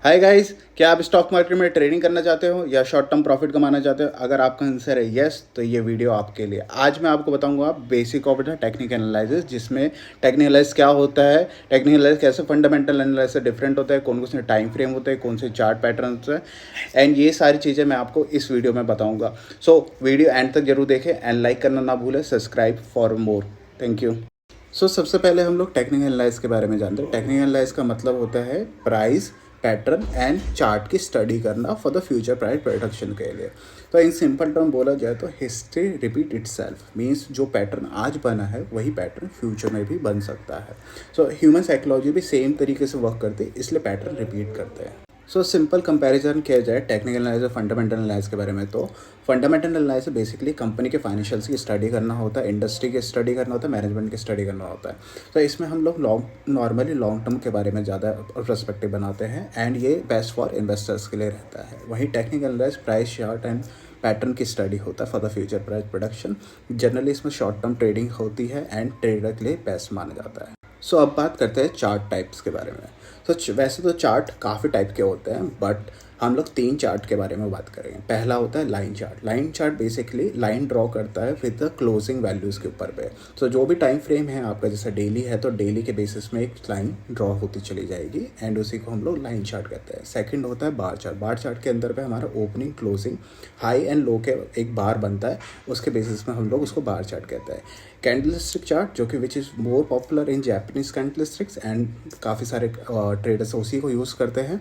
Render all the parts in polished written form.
Hi guys, क्या आप stock market में ट्रेडिंग करना चाहते हो या शॉर्ट टर्म प्रॉफिट कमाना चाहते हो? अगर आपका आंसर है यस, तो ये वीडियो आपके लिए। आज मैं आपको बताऊंगा basic of the technical analysis, जिसमें टेक्निकल एनालिसिस क्या होता है, टेक्निकल एनालिसिस कैसे फंडामेंटल एनालिसिस से डिफरेंट होता है, कौन कौन से टाइम फ्रेम होते हैं, कौन से चार्ट पैटर्न होते हैं, एंड ये सारी चीज़ें मैं आपको इस वीडियो में बताऊँगा। सो वीडियो एंड तक जरूर देखें एंड लाइक करना ना भूलें, subscribe for more. Thank you. सबसे पहले हम लोग टेक्निकल एनालिसिस के बारे में जानते हैं। टेक्निकल एनालिसिस का मतलब होता है प्राइस, पैटर्न एंड चार्ट की स्टडी करना for the future price production के लिए। तो इन सिंपल टर्म बोला जाए तो हिस्ट्री रिपीट इटसेल्फ मीन्स जो पैटर्न आज बना है वही पैटर्न फ्यूचर में भी बन सकता है। ह्यूमन साइकोलॉजी भी सेम तरीके से वर्क करती है, इसलिए पैटर्न रिपीट करते हैं। सिंपल कंपैरिजन किया जाए टेक्निकल एनालिसिस और फंडामेंटल एनालिसिस के बारे में, तो फंडामेंटल एनालिसिस बेसिकली कंपनी के फाइनेंशियल्स की स्टडी करना होता है, इंडस्ट्री की स्टडी करना होता है, मैनेजमेंट की स्टडी करना होता है। इसमें हम लोग नॉर्मली लॉन्ग टर्म के बारे में ज़्यादा पर्सपेक्टिव बनाते हैं एंड ये बेस्ट फॉर इन्वेस्टर्स के लिए रहता है। वहीं technical analysis price chart and pattern की स्टडी होता है for the future price production. Generally इसमें शॉर्ट टर्म ट्रेडिंग होती है एंड ट्रेडर के लिए बेस्ट माना जाता है। अब बात करते हैं चार्ट टाइप्स के बारे में। वैसे तो चार्ट काफ़ी टाइप के होते हैं, बट हम लोग 3 चार्ट के बारे में बात करेंगे। पहला होता है line chart. Line chart basically line draw करता है विद द क्लोजिंग वैल्यूज़ के ऊपर पे। जो भी टाइम फ्रेम है आपका, जैसे डेली है तो डेली के बेसिस में एक लाइन ड्रॉ होती चली जाएगी एंड उसी को हम लोग लाइन चार्ट कहते हैं। सेकंड होता है बार चार्ट। बार चार्ट के अंदर पे हमारा opening, closing, high and low के एक बार बनता है, उसके बेसिस में हम लोग उसको बार चार्ट कहते हैं। कैंडलस्टिक चार्ट, जो कि which is more popular in Japanese candlesticks and काफ़ी सारे ट्रेडर्स उसी को यूज़ करते हैं।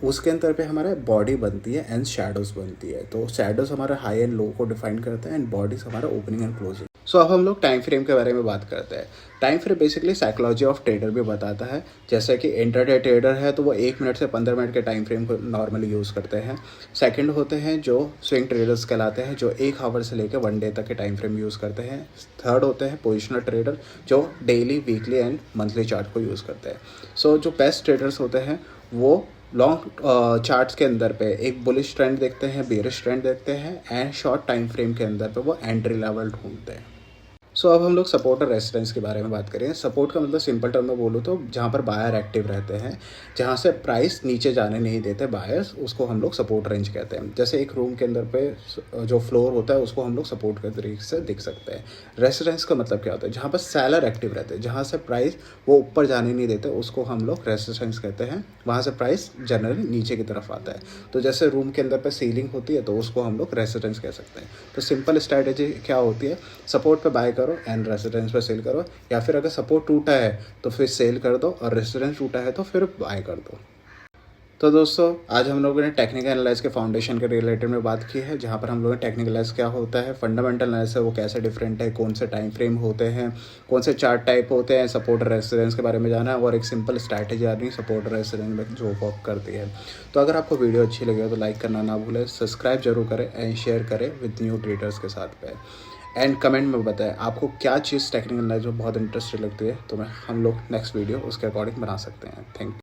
उसके अंदर पे हमारा बॉडी बनती है एंड शैडोज बनती है। तो शैडोज हमारा हाई एंड लो को डिफाइन करते हैं एंड बॉडीज हमारा ओपनिंग एंड क्लोजिंग। अब हम लोग टाइम फ्रेम के बारे में बात करते हैं। Time frame basically psychology of trader भी बताता है। जैसे कि इंट्राडे ट्रेडर है तो वो 1 मिनट से 15 मिनट के टाइम फ्रेम को नॉर्मली यूज़ करते हैं। सेकंड होते हैं जो स्विंग ट्रेडर्स कहलाते हैं, जो 1 आवर से लेकर 1 डे तक के टाइम फ्रेम यूज़ करते हैं। थर्ड होते हैं पोजिशनल ट्रेडर, जो daily, weekly and monthly chart को यूज़ करते हैं। जो बेस्ट ट्रेडर्स होते हैं वो लॉन्ग चार्ट्स के अंदर पे एक बुलिश ट्रेंड देखते हैं, बेरिश ट्रेंड देखते हैं एंड शॉर्ट टाइम फ्रेम के अंदर पे वो एंट्री लेवल ढूंढते हैं। अब हम लोग सपोर्ट और रेजिस्टेंस के बारे में बात करें। सपोर्ट का मतलब सिंपल टर्म में बोलूँ तो जहाँ पर बायर एक्टिव रहते हैं, जहाँ से प्राइस नीचे जाने नहीं देते बायर्स, उसको हम लोग सपोर्ट रेंज कहते हैं। जैसे एक रूम के अंदर पे जो फ्लोर होता है उसको हम लोग सपोर्ट के तरीके से देख सकते हैं। रेजिस्टेंस का मतलब क्या होता है, जहाँ पर सेलर एक्टिव रहते हैं, जहाँ से प्राइस वो ऊपर जाने नहीं देते, उसको हम लोग रेजिस्टेंस कहते हैं। वहाँ से प्राइस जनरली नीचे की तरफ आता है। तो जैसे रूम के अंदर पे सीलिंग होती है तो उसको हम लोग रेजिस्टेंस कह सकते हैं। तो सिंपल स्ट्रैटेजी क्या होती है, सपोर्ट पे बाय करो एंड रेजिस्टेंस पे सेल करो, या फिर अगर सपोर्ट टूटा है तो फिर सेल कर दो और रेजिस्टेंस टूटा है तो फिर बाय कर दो। तो दोस्तों, आज हम लोगों ने टेक्निकल एनालिसिस के फाउंडेशन के रिलेटेड में बात की है, जहाँ पर हम लोगों ने टेक्निकल एनालिसिस क्या होता है, फंडामेंटल एनालिसिस वो कैसे डिफरेंट है, कौन से टाइम फ्रेम होते हैं, कौन से चार्ट टाइप होते हैं, सपोर्ट और रेजिस्टेंस के बारे में जाना है और एक सिंपल स्ट्रैटेजी आनी सपोर्ट और रेजिस्टेंस में जो वर्क करती है। तो अगर आपको वीडियो अच्छी लगे तो लाइक करना ना भूलें, सब्सक्राइब जरूर करें एंड शेयर करें विद न्यू ट्रेडर्स के साथ पे। एंड कमेंट में बताएं आपको क्या चीज़ टेक्निकल एनालिसिस में बहुत इंटरेस्टिंग लगती है, तो हम लोग नेक्स्ट वीडियो उसके अकॉर्डिंग बना सकते हैं। Thank you.